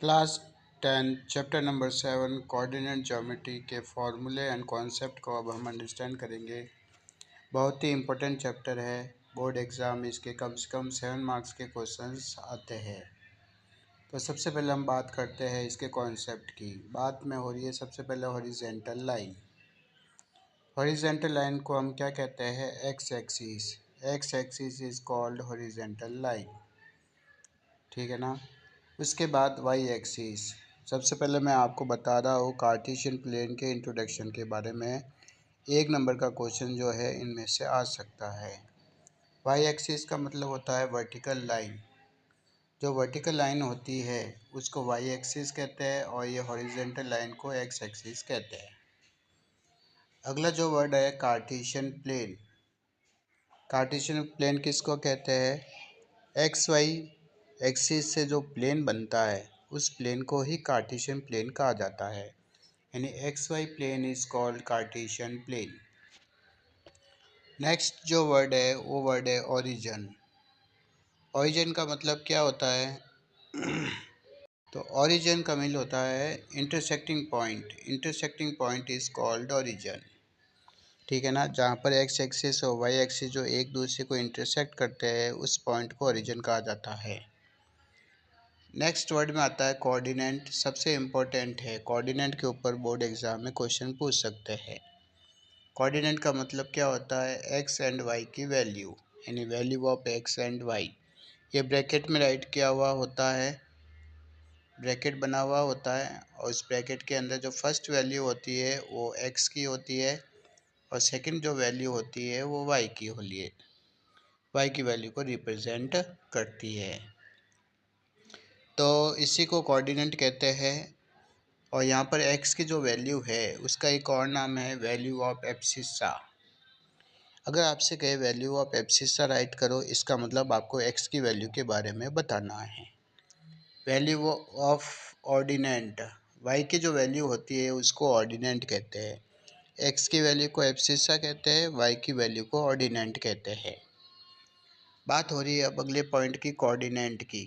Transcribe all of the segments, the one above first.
Class 10 chapter number 7 coordinate geometry के फॉर्मूले and concept को अब हम अंडरस्टैंड करेंगे। बहुत ही इम्पोर्टेंट चैप्टर है। बोर्ड एग्ज़ाम इसके कम से कम 7 मार्क्स के क्वेश्चंस आते हैं। तो सबसे पहले हम बात करते हैं इसके कॉन्सेप्ट की। बात में हो रही है सबसे पहले हॉरिजेंटल लाइन। हॉरिजेंटल लाइन को हम क्या कहते हैं? X axis. X axis is called horizontal line, ठीक है ना। उसके बाद वाई एक्सिस। सबसे पहले मैं आपको बता रहा हूँ कार्टेशियन प्लेन के इंट्रोडक्शन के बारे में। एक नंबर का क्वेश्चन जो है इनमें से आ सकता है। वाई एक्सिस का मतलब होता है वर्टिकल लाइन। जो वर्टिकल लाइन होती है उसको वाई एक्सिस कहते हैं और ये हॉरिजेंटल लाइन को एक्स एक्सिस कहते हैं। अगला जो वर्ड है कार्टेशियन प्लेन। कार्टेशियन प्लेन किसको कहते हैं? एक्स वाई एक्सिस से जो प्लेन बनता है उस प्लेन को ही कार्टेशियन प्लेन कहा जाता है। यानी x y plane is called Cartesian plane. Next जो वर्ड है वो वर्ड है ओरिजिन। ओरिजिन का मतलब क्या होता है? तो ओरिजिन का मीन होता है intersecting point. Intersecting point is called origin, ठीक है ना। जहाँ पर एक्स एक्सिस और वाई एक्सिस जो एक दूसरे को इंटरसेक्ट करते हैं उस पॉइंट को ओरिजिन कहा जाता है। नेक्स्ट वर्ड में आता है कोऑर्डिनेट। सबसे इम्पोर्टेंट है, कोऑर्डिनेट के ऊपर बोर्ड एग्जाम में क्वेश्चन पूछ सकते हैं। कोऑर्डिनेट का मतलब क्या होता है? एक्स एंड वाई की वैल्यू, यानी value of x and y. ये ब्रैकेट में राइट किया हुआ होता है, ब्रैकेट बना हुआ होता है और उस ब्रैकेट के अंदर जो फर्स्ट वैल्यू होती है वो एक्स की होती है और सेकंड जो वैल्यू होती है वो वाई की होती है। वाई की वैल्यू को रिप्रेजेंट करती है, तो इसी को कोऑर्डिनेट कहते हैं। और यहाँ पर x की जो वैल्यू है उसका एक और नाम है वैल्यू ऑफ एब्सिस्सा। अगर आपसे कहे वैल्यू ऑफ एब्सिस्सा राइट करो, इसका मतलब आपको x की वैल्यू के बारे में बताना है। वैल्यू ऑफ ऑर्डिनेंट, y की जो वैल्यू होती है उसको ऑर्डिनेंट कहते हैं। x की वैल्यू को एब्सिस्सा कहते हैं, y की वैल्यू को ऑर्डिनेंट कहते हैं। बात हो रही है अब अगले पॉइंट की, कोऑर्डिनेट की।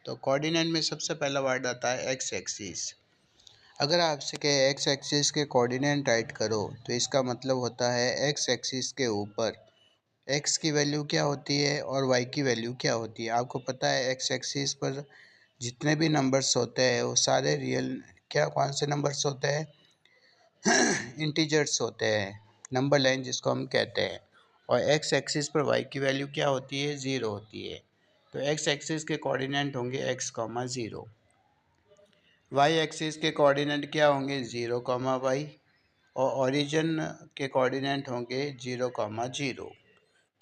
तो कोऑर्डिनेट में सबसे पहला वर्ड आता है एक्स एक्सिस। अगर आपसे कहे एक्स एक्सिस के कोऑर्डिनेट राइट करो तो इसका मतलब होता है एक्स एक्सिस के ऊपर एक्स की वैल्यू क्या होती है और वाई की वैल्यू क्या होती है। आपको पता है एक्स एक्सिस पर जितने भी नंबर्स होते हैं वो सारे रियल, क्या कौन से नंबर्स होते हैं? इंटीजर्स होते हैं, नंबर लाइन जिसको हम कहते हैं। और एक्स एक्सिस पर वाई की वैल्यू क्या होती है? ज़ीरो होती है। तो एक्स एक्सिस के कोऑर्डिनेट होंगे x comma zero. Y axis के कोऑर्डिनेट क्या होंगे? Zero comma y. और ओरिजिन के कोऑर्डिनेट होंगे ज़ीरो कॉमा ज़ीरो।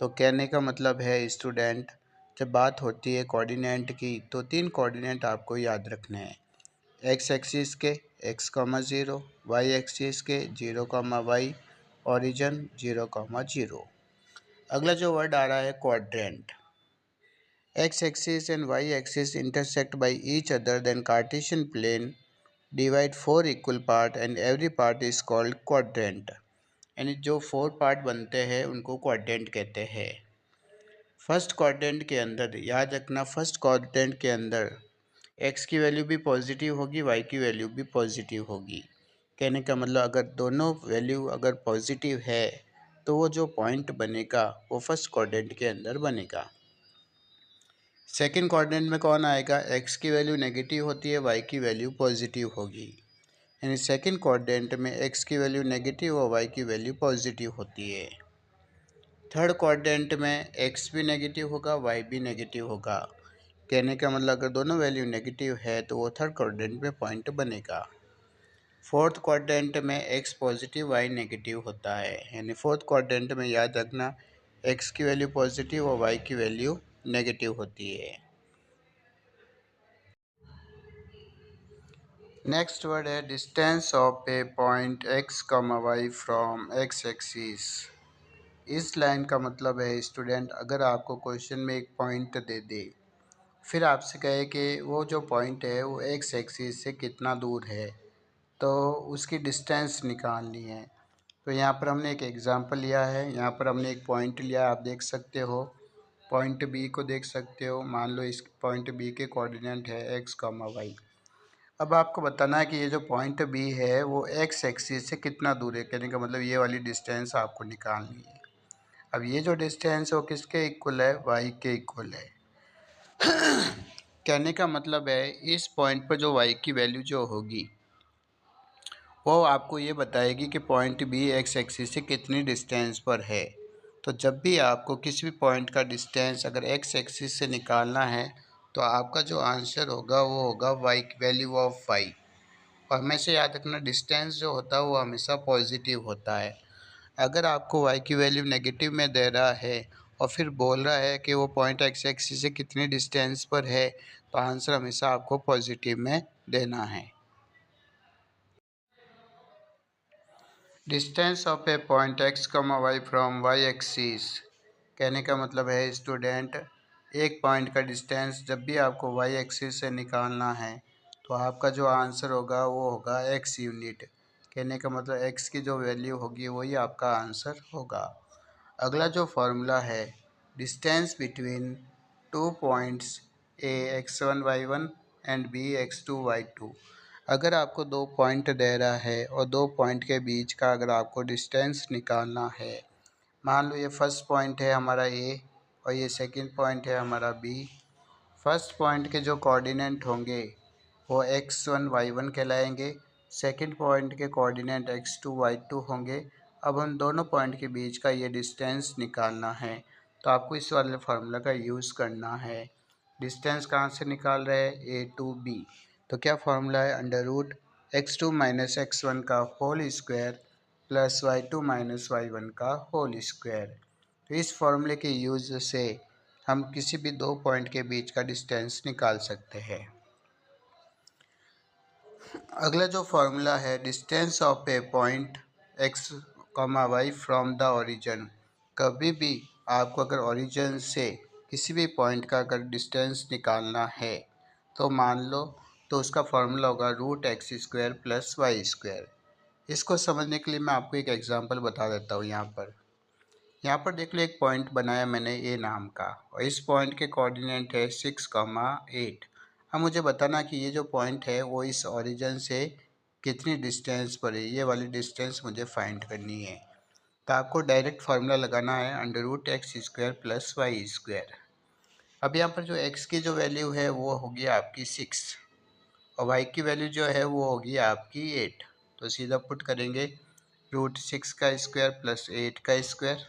तो कहने का मतलब है स्टूडेंट, जब बात होती है कोऑर्डिनेट की तो तीन कोऑर्डिनेट आपको याद रखने हैं। एक्स एक्सिस के x comma zero, y axis के zero comma y, origin zero comma zero. अगला जो वर्ड आ रहा है quadrant. X axis and y axis intersect by each other, then Cartesian plane divide four equal part and every part is called quadrant। यानी जो four part बनते हैं उनको क्वाड्रेंट कहते हैं। फर्स्ट क्वाड्रेंट के अंदर याद रखना, फर्स्ट क्वाड्रेंट के अंदर एक्स की वैल्यू भी पॉजिटिव होगी, वाई की वैल्यू भी पॉजिटिव होगी। कहने का मतलब अगर दोनों वैल्यू अगर पॉजिटिव है तो वो जो पॉइंट बनेगा वो फर्स्ट क्वाड्रेंट के अंदर बनेगा। सेकंड क्वाड्रेंट में कौन आएगा? एक्स की वैल्यू नेगेटिव होती है, वाई की वैल्यू पॉजिटिव होगी। यानी सेकंड क्वाड्रेंट में एक्स की वैल्यू नेगेटिव और वाई की वैल्यू पॉजिटिव होती है। थर्ड क्वाड्रेंट में एक्स भी नेगेटिव होगा, वाई भी नेगेटिव होगा। कहने का मतलब अगर दोनों वैल्यू नेगेटिव है तो वो थर्ड क्वाड्रेंट में पॉइंट बनेगा। फोर्थ क्वाड्रेंट में एक्स पॉजिटिव वाई नेगेटिव होता है। यानी फोर्थ क्वाड्रेंट में याद रखना एक्स की वैल्यू पॉजिटिव और वाई की वैल्यू नेगेटिव होती है। नेक्स्ट वर्ड है distance of a point x comma y from x axis. इस लाइन का मतलब है स्टूडेंट, अगर आपको क्वेश्चन में एक पॉइंट दे दे, फिर आपसे कहे कि वो जो पॉइंट है वो एक्स एक्सिस से कितना दूर है, तो उसकी डिस्टेंस निकालनी है। तो यहाँ पर हमने एक एग्जांपल लिया है, यहाँ पर हमने एक पॉइंट लिया, आप देख सकते हो पॉइंट बी को देख सकते हो। मान लो इस पॉइंट बी के कोऑर्डिनेट है एक्स कॉमा वाई। अब आपको बताना है कि ये जो पॉइंट बी है वो एक्स एक्सिस से कितना दूर है, कहने का मतलब ये वाली डिस्टेंस आपको निकालनी है। अब ये जो डिस्टेंस है वो किसके इक्वल है, वाई के इक्वल है। कहने का मतलब है इस पॉइंट पर जो वाई की वैल्यू जो होगी वो आपको ये बताएगी कि पॉइंट बी एक्स एक्सिस से कितनी डिस्टेंस पर है। तो जब भी आपको किसी भी पॉइंट का डिस्टेंस अगर एक्स एक्सिस से निकालना है तो आपका जो आंसर होगा वो होगा वाई, वैल्यू ऑफ वाई। और हमेशा याद रखना डिस्टेंस जो होता है वो हमेशा पॉजिटिव होता है। अगर आपको वाई की वैल्यू नेगेटिव में दे रहा है और फिर बोल रहा है कि वो पॉइंट एक्स एक्सिस से कितनी डिस्टेंस पर है तो आंसर हमेशा आपको पॉजिटिव में देना है। Distance of a point x comma y from y axis, कहने का मतलब है स्टूडेंट एक पॉइंट का डिस्टेंस जब भी आपको वाई एक्सिस से निकालना है तो आपका जो आंसर होगा वो होगा एक्स यूनिट। कहने का मतलब एक्स की जो वैल्यू होगी वही आपका आंसर होगा। अगला जो फार्मूला है distance between two points A x one y one and B x two y two. अगर आपको दो पॉइंट दे रहा है और दो पॉइंट के बीच का अगर आपको डिस्टेंस निकालना है, मान लो ये फर्स्ट पॉइंट है हमारा ए और ये सेकंड पॉइंट है हमारा बी। फर्स्ट पॉइंट के जो कोऑर्डिनेट होंगे वो x1 y1 कहलाएंगे, सेकंड पॉइंट के कोऑर्डिनेट x2 y2 होंगे। अब उन दोनों पॉइंट के बीच का ये डिस्टेंस निकालना है तो आपको इस वाले फार्मूला का यूज़ करना है। डिस्टेंस कहाँ से निकाल रहे हैं, ए टू बी। तो क्या फार्मूला है, under root x2 minus x1 का whole square plus y2 minus y1 का होल स्क्वायर। तो इस फार्मूले के यूज़ से हम किसी भी दो पॉइंट के बीच का डिस्टेंस निकाल सकते हैं। अगला जो फार्मूला है distance of a point x comma y from the origin. कभी भी आपको अगर ओरिजिन से किसी भी पॉइंट का अगर डिस्टेंस निकालना है तो मान लो तो उसका फार्मूला होगा root x square plus y square. इसको समझने के लिए मैं आपको एक एग्जांपल बता देता हूँ। यहाँ पर देख लो एक पॉइंट बनाया मैंने ए नाम का और इस पॉइंट के कोऑर्डिनेट है 6,8। अब मुझे बताना कि ये जो पॉइंट है वो इस ओरिजिन से कितनी डिस्टेंस पर है, ये वाली डिस्टेंस मुझे फाइंड करनी है। तो आपको डायरेक्ट फार्मूला लगाना है under root x square plus y square. अब यहाँ पर जो एक्स की जो वैल्यू है वो होगी आपकी 6 और वाई की वैल्यू जो है वो होगी आपकी 8। तो सीधा पुट करेंगे रूट 6 का स्क्वायर प्लस 8 का स्क्वायर।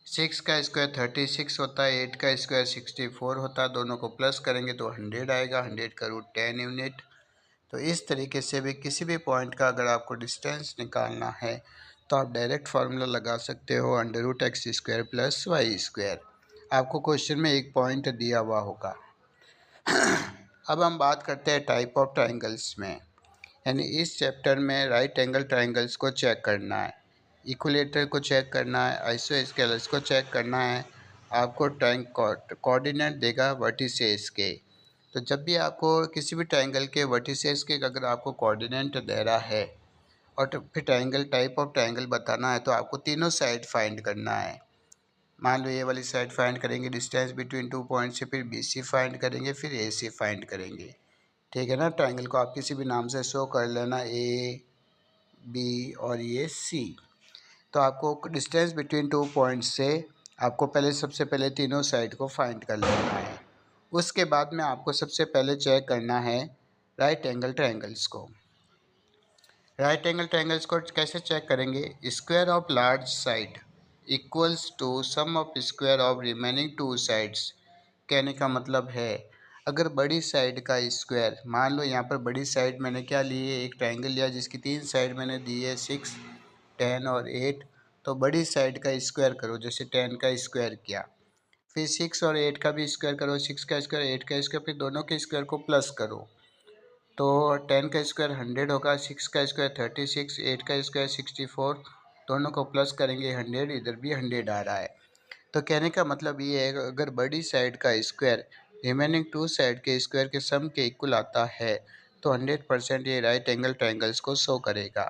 6 का स्क्वायर 36 होता है, 8 का स्क्वायर 64 होता है, दोनों को प्लस करेंगे तो 100 आएगा, 100 का रूट 10 यूनिट। तो इस तरीके से भी किसी भी पॉइंट का अगर आपको डिस्टेंस निकालना है तो आप डायरेक्ट फार्मूला लगा सकते हो under root x square plus y square. आपको क्वेश्चन में एक पॉइंट दिया हुआ होगा। अब हम बात करते हैं टाइप ऑफ ट्राइंगल्स में, यानी इस चैप्टर में राइट एंगल ट्राइंगल्स को चेक करना है, इक्विलेटर को चेक करना है, आइसोस्केलस को चेक करना है। आपको ट्राइंग कोऑर्डिनेट देगा वर्टिसेस के। तो जब भी आपको किसी भी ट्राइंगल के वर्टिसेस के अगर आपको कोऑर्डिनेट दे रहा है और फिर ट्राइंगल टाइप ऑफ ट्राइंगल बताना है तो आपको तीनों साइड फाइंड करना है। मान लो ये वाली साइड फाइंड करेंगे डिस्टेंस बिटवीन टू पॉइंट से, फिर बी सी फाइंड करेंगे, फिर ए सी फाइंड करेंगे। ठीक है ना। ट्राइंगल को आप किसी भी नाम से शो कर लेना, ए बी और ये सी। तो आपको डिस्टेंस बिटवीन टू पॉइंट्स से आपको पहले सबसे पहले तीनों साइड को फाइंड कर लेना है। उसके बाद में आपको सबसे पहले चेक करना है राइट एंगल ट्रायंगल्स को। राइट एंगल ट्रायंगल्स को कैसे चेक करेंगे, square of large side equals to sum of square of remaining two sides. कहने का मतलब है अगर बड़ी साइड का स्क्वायर, मान लो यहाँ पर बड़ी साइड मैंने क्या ली है, एक ट्रायंगल लिया जिसकी तीन साइड मैंने दी है 6, 10 और 8। तो बड़ी साइड का स्क्वायर करो, जैसे 10 का स्क्वायर किया, फिर 6 और 8 का भी स्क्वायर करो, 6 का स्क्वायर 8 का स्क्वायर, फिर दोनों के स्क्वायर को प्लस करो। तो 10 का स्क्वायर 100 होगा, 6 का स्क्वायर 36, 8 का स्क्वायर 64, दोनों को प्लस करेंगे 100, इधर भी 100 आ रहा है। तो कहने का मतलब ये है अगर बड़ी साइड का स्क्वायर रिमेनिंग टू साइड के स्क्वायर के सम के इक्वल आता है तो 100% ये राइट एंगल ट्रायंगल्स को शो करेगा।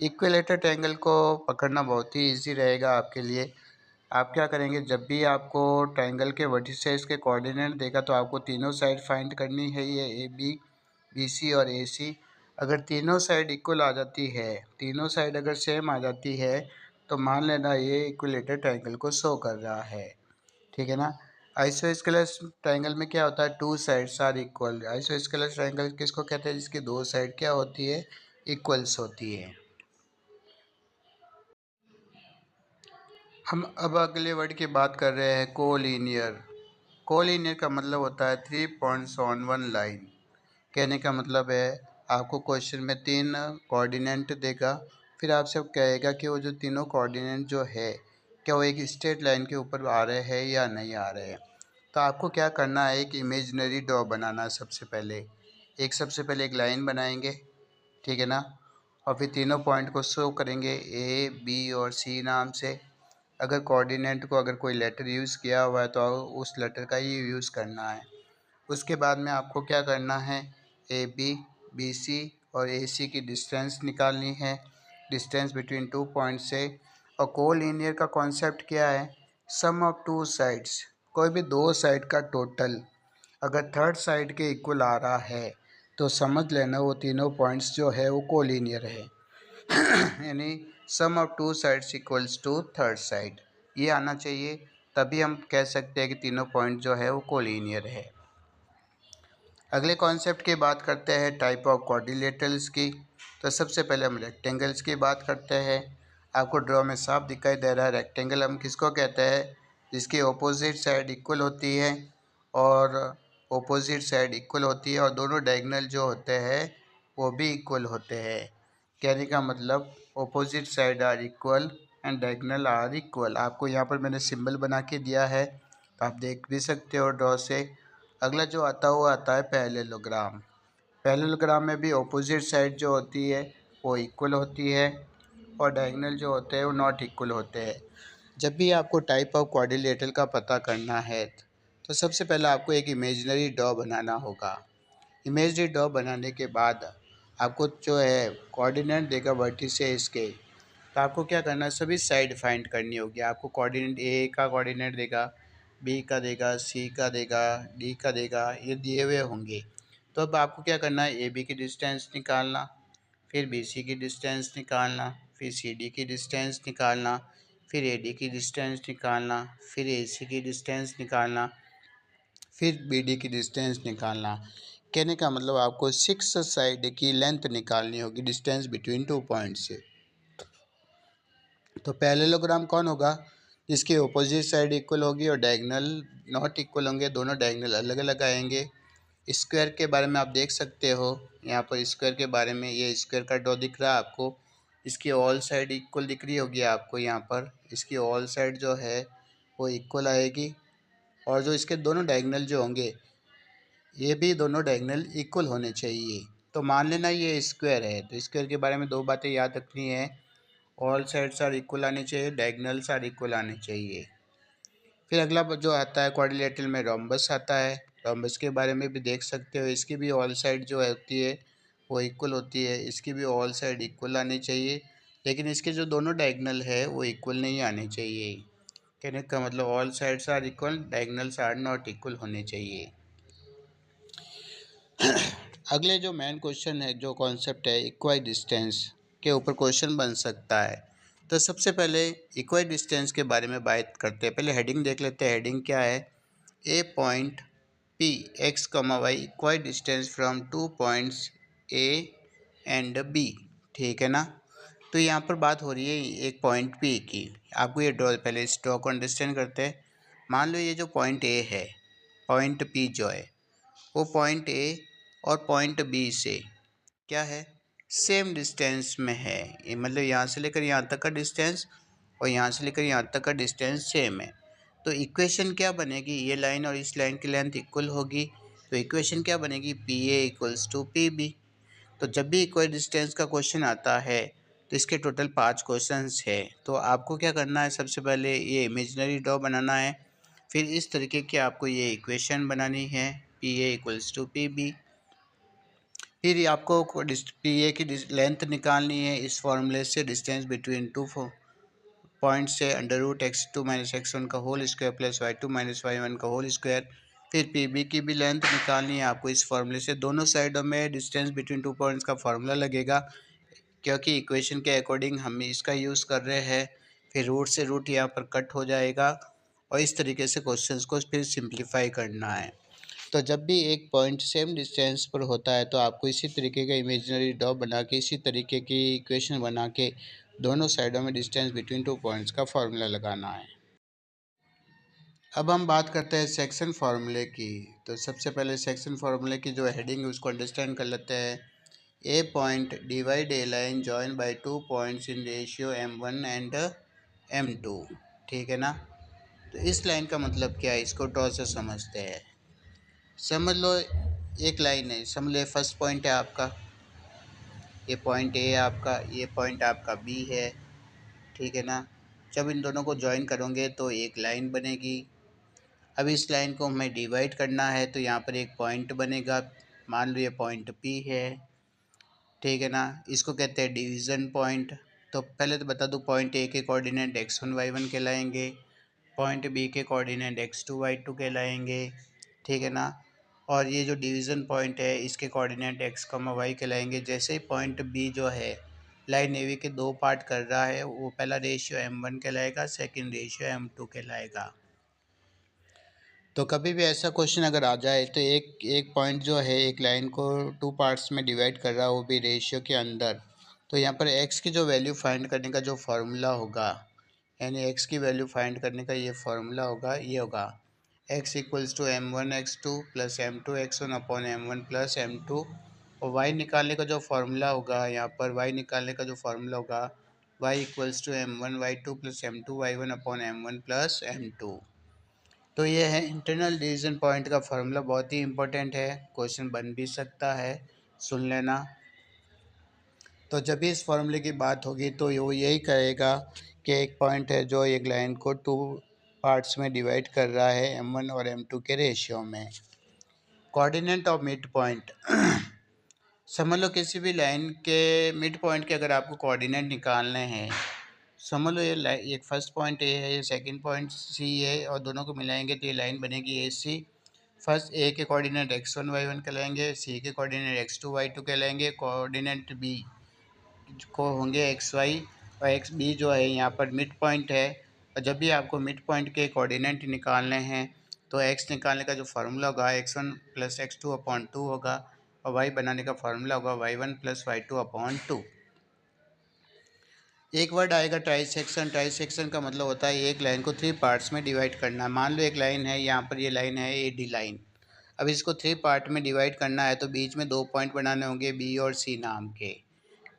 इक्विलेटर ट्रायंगल को पकड़ना बहुत ही इजी रहेगा आपके लिए। आप क्या करेंगे, जब भी आपको ट्रायंगल के वर्टिसेस के कोऑर्डिनेट देगा तो आपको तीनों साइड फाइंड करनी है, ये ए बी BC और AC, अगर तीनों साइड इक्वल आ जाती है, तीनों साइड अगर सेम आ जाती है तो मान लेना ये इक्विलेटरल ट्रायंगल को शो कर रहा है, ठीक है ना। आइसोस्केलस ट्रायंगल में क्या होता है, two sides are equal. Isosceles triangle किसको कहते हैं, जिसकी दो साइड क्या होती है, इक्वल्स होती है। हम अब अगले वर्ड की बात कर रहे हैं, कोलिनियर। कोलिनियर का मतलब होता है 3 पॉइंट्स ऑन वन लाइन। कहने का मतलब है आपको क्वेश्चन में 3 कोऑर्डिनेट देगा, फिर आपसे कहेगा कि वो जो तीनों कोऑर्डिनेट जो है क्या वो एक स्ट्रेट लाइन के ऊपर आ रहे हैं या नहीं आ रहे हैं। तो आपको क्या करना है, एक इमेजिनरी डॉ बनाना है। सबसे पहले एक लाइन बनाएंगे, ठीक है ना, और फिर तीनों पॉइंट को शो करेंगे A, B और C नाम से। अगर कोऑर्डिनेट को अगर कोई लेटर यूज़ किया हुआ है तो उस लेटर का ही यूज़ करना है। उसके बाद में आपको क्या करना है, AB, BC और AC की डिस्टेंस निकालनी है, डिस्टेंस बिटवीन टू पॉइंट से। और कोलिनियर का कॉन्सेप्ट क्या है, सम ऑफ टू साइड्स, कोई भी दो साइड का टोटल अगर थर्ड साइड के इक्वल आ रहा है तो समझ लेना वो तीनों पॉइंट्स जो है वो कोलिनियर है। यानी sum of two sides equals to third side, ये आना चाहिए, तभी हम कह सकते हैं कि तीनों पॉइंट जो है वो कोलिनियर है। अगले कॉन्सेप्ट की बात करते हैं टाइप ऑफ क्वाड्रिलेटरल्स की। तो सबसे पहले हम रेक्टेंगल्स की बात करते हैं। आपको ड्रॉ में साफ दिखाई दे रहा है, रेक्टेंगल हम किसको कहते हैं, जिसकी ऑपोजिट साइड इक्वल होती है और दोनों डायगोनल जो होते हैं वो भी इक्वल होते हैं। कहने का मतलब opposite side are equal and diagonal are equal. आपको यहाँ पर मैंने सिंबल बना के दिया है, तो आप देख भी सकते हो ड्रॉ से। अगला जो आता है वो आता है पैरेललोग्राम। पैरेललोग्राम में भी ऑपोजिट साइड जो होती है वो इक्वल होती है और डायगोनल जो होते हैं वो नॉट इक्वल होते हैं। जब भी आपको टाइप ऑफ क्वाड्रिलेटरल का पता करना है तो सबसे पहले आपको एक इमेजिनरी डॉ बनाना होगा। इमेजिनरी डॉ बनाने के बाद आपको जो है कोऑर्डिनेट देगा वर्टिसेस के, तो आपको क्या करना है, सभी साइड फाइंड करनी होगी। आपको कोऑर्डिनेट A का कोऑर्डिनेट देगा, B का देगा, C का देगा, D का देगा, ये दिए हुए होंगे। तो अब आपको क्या करना है, AB की डिस्टेंस निकालना, फिर BC की डिस्टेंस निकालना, फिर CD की डिस्टेंस निकालना, फिर AD की डिस्टेंस निकालना, फिर AC की डिस्टेंस निकालना, फिर BD की डिस्टेंस निकालना। कहने का मतलब आपको 6 साइड की लेंथ निकालनी होगी डिस्टेंस बिटवीन टू पॉइंट से। तो पैरेललोग्राम कौन होगा, जिसकी अपोजिट साइड इक्वल होगी और डायगोनल नॉट इक्वल होंगे, दोनों डायगोनल अलग अलग आएंगे। स्क्वायर के बारे में आप देख सकते हो, यहाँ पर स्क्वायर के बारे में ये स्क्वायर का डॉ दिख रहा है आपको, इसकी ऑल साइड इक्वल दिख रही होगी आपको यहाँ पर, इसकी ऑल साइड जो है वो इक्वल आएगी और जो इसके दोनों डायगोनल जो होंगे ये भी दोनों डायगोनल इक्वल होने चाहिए। तो मान लेना ये स्क्वायर है, तो स्क्वायर के बारे में दो बातें याद रखनी है, ऑल साइड्स आर इक्वल आने चाहिए, डायगोनल्स आर इक्वल आने चाहिए। फिर अगला जो आता है क्वाड्रिलेटरल में रोम्बस आता है। रोम्बस के बारे में भी देख सकते हो, इसकी भी ऑल साइड जो होती है वो इक्वल होती है, इसकी भी ऑल साइड इक्वल आनी चाहिए, लेकिन इसके जो दोनों डायगोनल है वो इक्वल नहीं आने चाहिए। कहने का मतलब all sides are equal, diagonals are not equal होने चाहिए। अगले जो मेन क्वेश्चन है, जो कॉन्सेप्ट है इक्वाई डिस्टेंस के ऊपर क्वेश्चन बन सकता है। तो सबसे पहले इक्वाई डिस्टेंस के बारे में बात करते हैं। पहले हेडिंग देख लेते हैं, हेडिंग क्या है, a point P x, y equidistant from two points A and B, ठीक है ना। तो यहाँ पर बात हो रही है एक पॉइंट P की। आपको ये ड्रॉ, पहले इस ड्रॉ को अंडरस्टैंड करते हैं। मान लो ये जो पॉइंट A है, पॉइंट P जो है वो पॉइंट A और पॉइंट B से क्या है, सेम डिस्टेंस में है। ये मतलब यहाँ से लेकर यहाँ तक का डिस्टेंस और यहाँ से लेकर यहाँ तक का डिस्टेंस सेम है। तो इक्वेशन क्या बनेगी, ये लाइन और इस लाइन की लेंथ इक्वल होगी, तो इक्वेशन क्या बनेगी, PA इक्वल्स टू PB। तो जब भी इक्वल डिस्टेंस का क्वेश्चन आता है तो इसके टोटल 5 क्वेश्चंस है। तो आपको क्या करना है, सबसे पहले ये इमेजिनरी डॉ बनाना है, फिर इस तरीके की आपको ये इक्वेशन बनानी है, PA इक्वल्स टू PB। फिर आपको PA की लेंथ निकालनी है इस फॉर्मूले से, डिस्टेंस बिटवीन टू पॉइंट से √x2 - x1 का whole square plus y2 - y1 का होल स्क्वायर। फिर पी बी की भी लेंथ निकालनी है आपको इस फार्मूले से। दोनों साइडों में डिस्टेंस बिटवीन 2 पॉइंट्स का फार्मूला लगेगा, क्योंकि इक्वेशन के अकॉर्डिंग हम इसका यूज़ कर रहे हैं। फिर रूट से रूट यहाँ पर कट हो जाएगा और इस तरीके से क्वेश्चंस को फिर सिंप्लीफाई करना है। तो जब भी एक पॉइंट सेम डिस्टेंस पर होता है तो आपको इसी तरीके का इमेजिनरी डॉट बना के, इसी तरीके की इक्वेशन बना के दोनों साइडों में डिस्टेंस बिटवीन 2 पॉइंट्स का फार्मूला लगाना है। अब हम बात करते हैं सेक्शन फार्मूले की। तो सबसे पहले सेक्शन फार्मूले की जो हेडिंग है उसको अंडरस्टैंड कर लेते हैं। A point divide a line join by 2 points in ratio m1 and m2। ठीक है ना। तो इस लाइन का मतलब क्या है, इसको ड्रॉ से समझते हैं। समझ लो एक लाइन है, समझ लो फर्स्ट पॉइंट है आपका, ये पॉइंट ए है आपका, ये पॉइंट आपका बी है। ठीक है ना। जब इन दोनों को ज्वाइन करोगे तो एक लाइन बनेगी। अब इस लाइन को हमें डिवाइड करना है तो यहाँ पर एक पॉइंट बनेगा, मान लो ये पॉइंट पी है। ठीक है ना। इसको कहते हैं डिवीज़न पॉइंट। तो पहले तो बता दूँ, पॉइंट ए के कोऑर्डिनेट x1 y1 कहलाएंगे, पॉइंट बी के कोऑर्डिनेट x2 y2 कहलाएंगे। ठीक है ना। और ये जो डिवीज़न पॉइंट है इसके कोऑर्डिनेट x, y कहलाएंगे। जैसे ही पॉइंट बी जो है लाइन ए बी के दो पार्ट कर रहा है, वो पहला रेशियो m1 कहलाएगा, सेकंड रेशियो m2 कहलाएगा। तो कभी भी ऐसा क्वेश्चन अगर आ जाए तो एक एक पॉइंट जो है एक लाइन को टू पार्ट्स में डिवाइड कर रहा है, वो भी रेशियो के अंदर। तो यहाँ पर x की जो वैल्यू फाइंड करने का जो फार्मूला होगा, यानी x की वैल्यू फाइंड करने का ये फार्मूला होगा, ये होगा x equals to m1 x2 plus m2 x1 upon m1 plus m2। और y निकालने का जो फार्मूला होगा, यहाँ पर y निकालने का जो फार्मूला होगा, y equals to m1 y2 plus m2 y1 upon m1 plus m2। तो ये है इंटरनल डिवीज़न पॉइंट का फार्मूला, बहुत ही इंपॉर्टेंट है, क्वेश्चन बन भी सकता है, सुन लेना। तो जब भी इस फार्मूले की बात होगी तो वो यही कहेगा कि एक पॉइंट है जो एक लाइन को टू पार्ट्स में डिवाइड कर रहा है m1 और m2 के रेशियो में। Coordinate of mid point. समझ लो किसी भी लाइन के मिड पॉइंट के अगर आपको कोऑर्डिनेट निकालने हैं, समझ लो ये एक फर्स्ट पॉइंट ए है, ये सेकंड पॉइंट सी है, और दोनों को मिलाएंगे तो ये लाइन बनेगी ए सी। फर्स्ट ए के कोऑर्डिनेट x1 y1 कहलाएंगे, सी के कोऑर्डिनेट x2 y2 कहलाएंगे, कोऑर्डिनेट बी को होंगे एक्स वाई, और एक्स बी जो है यहाँ पर मिड पॉइंट है। और जब भी आपको मिड पॉइंट के कोऑर्डिनेट निकालने हैं तो एक्स निकालने का जो फार्मूला होगा x1 प्लस x2 अपॉन 2 होगा, और वाई बनाने का फार्मूला होगा y1 प्लस y2 अपॉन 2। एक वर्ड आएगा ट्राइसेक्शन। ट्राइसेक्शन का मतलब होता है एक लाइन को थ्री पार्ट्स में डिवाइड करना। मान लो एक लाइन है, यहाँ पर ये लाइन है ए डी लाइन। अब इसको थ्री पार्ट में डिवाइड करना है तो बीच में दो पॉइंट बनाने होंगे बी और सी नाम के।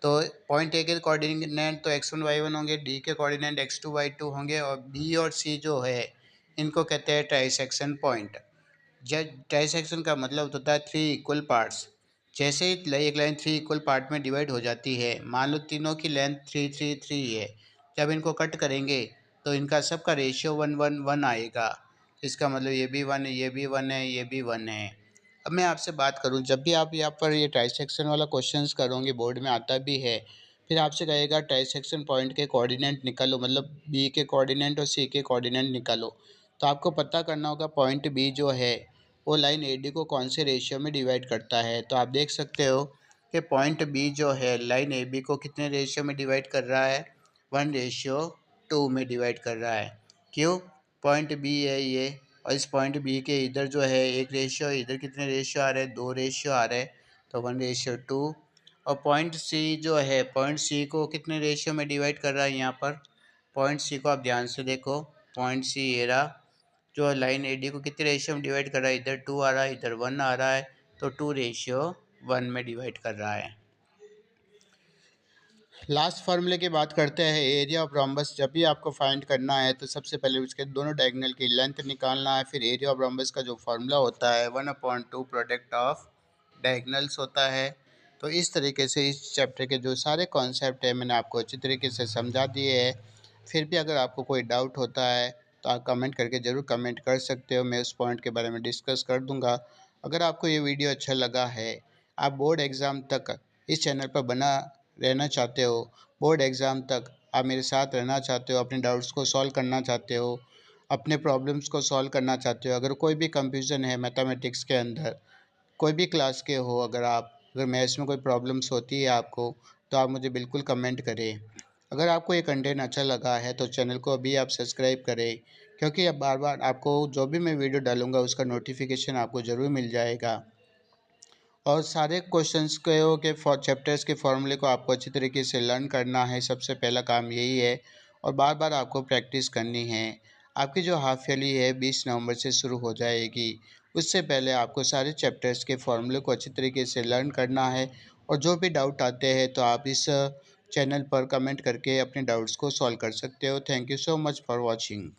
तो पॉइंट ए के कोऑर्डिनेट तो x1 y1 होंगे, डी के कोऑर्डिनेट x2 y2 होंगे, और बी और सी जो है इनको कहते हैं ट्राइसेक्शन पॉइंट। जब ट्राइसेक्शन का मतलब होता है थ्री इक्वल पार्ट्स। जैसे ही एक लाइन थ्री इक्वल पार्ट में डिवाइड हो जाती है, मान लो तीनों की लेंथ 3 3 3 है, जब इनको कट करेंगे तो इनका सबका रेशियो 1 1 1 आएगा। इसका मतलब ये भी 1 है, ये भी 1 है, ये भी 1 है। अब मैं आपसे बात करूं, जब भी आप यहाँ पर ये ट्राइसेक्शन वाला क्वेश्चंस करोगे, बोर्ड में आता भी है, फिर आपसे कहेगा ट्राइसेक्शन पॉइंट के कोऑर्डिनेट निकालो, मतलब बी के कोऑर्डिनेट और सी के कोऑर्डिनेट निकालो। तो आपको पता करना होगा पॉइंट बी जो है वो लाइन ए डी को कौन से रेशियो में डिवाइड करता है। तो आप देख सकते हो कि पॉइंट बी जो है लाइन ए बी को कितने रेशियो में डिवाइड कर रहा है, 1:2 में डिवाइड कर रहा है। क्यों? पॉइंट बी है ये, और इस पॉइंट बी के इधर जो है एक रेशियो, इधर कितने रेशियो आ रहे हैं, दो रेशियो आ रहे हैं, तो 1:2। और पॉइंट सी जो है, पॉइंट सी को कितने रेशियो में डिवाइड कर रहा है यहाँ पर, पॉइंट सी को आप ध्यान से देखो, पॉइंट सी ये रहा, जो लाइन ए डी को कितने रेशियो में डिवाइड कर रहा है, इधर 2 आ रहा है, इधर 1 आ रहा है, तो 2:1 में डिवाइड कर रहा है। लास्ट फार्मूले की बात करते हैं, एरिया ऑफ रोम्बस। जब भी आपको फाइंड करना है तो सबसे पहले उसके दोनों डायगोनल की लेंथ निकालना है। फिर एरिया ऑफ रोम्बस का जो फार्मूला होता है 1/2 प्रोडक्ट ऑफ डायगोनल्स होता है। तो इस तरीके से इस चैप्टर के जो सारे कॉन्सेप्ट है मैंने आपको अच्छी तरीके से समझा दिए हैं। फिर भी अगर आपको कोई डाउट होता है तो आप कमेंट करके ज़रूर कमेंट कर सकते हो, मैं उस पॉइंट के बारे में डिस्कस कर दूँगा। अगर आपको ये वीडियो अच्छा लगा है, आप बोर्ड एग्ज़ाम तक इस चैनल पर बना रहना चाहते हो, बोर्ड एग्ज़ाम तक आप मेरे साथ रहना चाहते हो, अपने डाउट्स को सॉल्व करना चाहते हो, अपने प्रॉब्लम्स को सॉल्व करना चाहते हो, अगर कोई भी कंफ्यूजन है मैथमेटिक्स के अंदर, कोई भी क्लास के हो, अगर मैथ्स में कोई प्रॉब्लम्स होती है आपको, तो आप मुझे बिल्कुल कमेंट करें। अगर आपको ये कंटेंट अच्छा लगा है तो चैनल को अभी आप सब्सक्राइब करें, क्योंकि अब बार बार आपको जो भी मैं वीडियो डालूंगा उसका नोटिफिकेशन आपको ज़रूर मिल जाएगा। और सारे क्वेश्चंस के फॉर चैप्टर्स के फॉर्मूले को आपको अच्छी तरीके से लर्न करना है, सबसे पहला काम यही है। और बार बार आपको प्रैक्टिस करनी है। आपकी जो हाफ ईयरली है 20 नवंबर से शुरू हो जाएगी। उससे पहले आपको सारे चैप्टर्स के फॉर्मूले को अच्छी तरीके से लर्न करना है। और जो भी डाउट आते हैं तो आप इस चैनल पर कमेंट करके अपने डाउट्स को सॉल्व कर सकते हो। Thank you so much for watching.